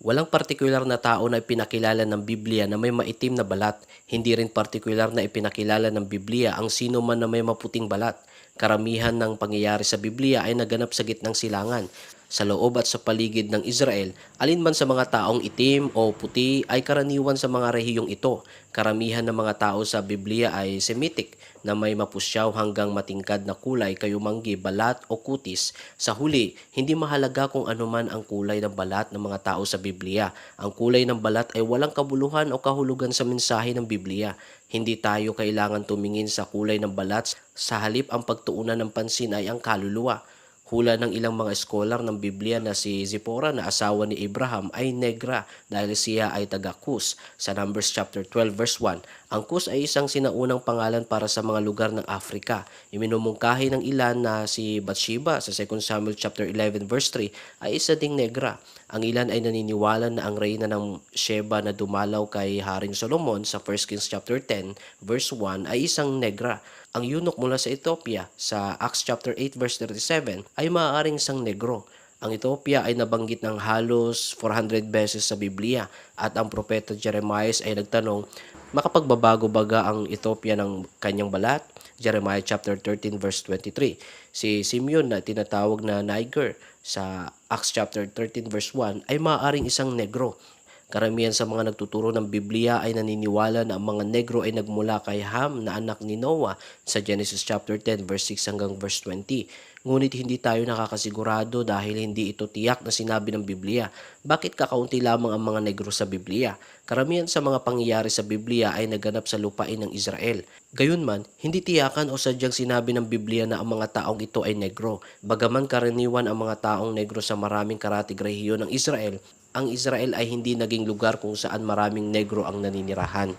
Walang partikular na tao na ipinakilala ng Biblia na may maitim na balat. Hindi rin partikular na ipinakilala ng Biblia ang sino man na may maputing balat. Karamihan ng pangyayari sa Biblia ay naganap sa gitnang silangan. Sa loob at sa paligid ng Israel, alinman sa mga taong itim o puti ay karaniwan sa mga rehiyong ito. Karamihan ng mga tao sa Biblia ay Semitic na may mapusyaw hanggang matingkad na kulay kayumanggi, balat o kutis. Sa huli, hindi mahalaga kung ano man ang kulay ng balat ng mga tao sa Biblia. Ang kulay ng balat ay walang kabuluhan o kahulugan sa mensahe ng Biblia. Hindi tayo kailangan tumingin sa kulay ng balat, sa halip ang pagtuunan ng pansin ay ang kaluluwa. Hula ng ilang mga scholar ng Biblia na si Zipporah na asawa ni Abraham ay negra dahil siya ay taga Cus. Sa Numbers chapter 12 verse 1, ang Cus ay isang sinaunang pangalan para sa mga lugar ng Afrika. Iminumungkahi ng ilan na si Bathsheba sa 2 Samuel chapter 11 verse 3 ay isa ding negra. Ang ilan ay naniniwala na ang reyna ng Sheba na dumalaw kay Haring Solomon sa 1 Kings chapter 10 verse 1 ay isang negra. Ang eunuch mula sa Ethiopia sa Acts chapter 8 verse 37 ay maaaring isang negro. Ang Ethiopia ay nabanggit ng halos 400 beses sa Biblia at ang propeta Jeremiah ay nagtanong, makapagbabago baga ang Ethiopia ng kanyang balat? Jeremiah chapter 13 verse 23. Si Simeon na tinatawag na Niger sa Acts chapter 13 verse 1 ay maaaring isang negro. Karamihan sa mga nagtuturo ng Biblia ay naniniwala na ang mga negro ay nagmula kay Ham na anak ni Noah sa Genesis chapter 10 verse 6 hanggang verse 20. Ngunit hindi tayo nakakasigurado dahil hindi ito tiyak na sinabi ng Biblia. Bakit kakaunti lamang ang mga negro sa Biblia? Karamihan sa mga pangyayari sa Biblia ay naganap sa lupain ng Israel. Gayunman, hindi tiyakan o sadyang sinabi ng Biblia na ang mga taong ito ay negro. Bagaman karaniwan ang mga taong negro sa maraming karatig rehiyon ng Israel, ang Israel ay hindi naging lugar kung saan maraming negro ang naninirahan.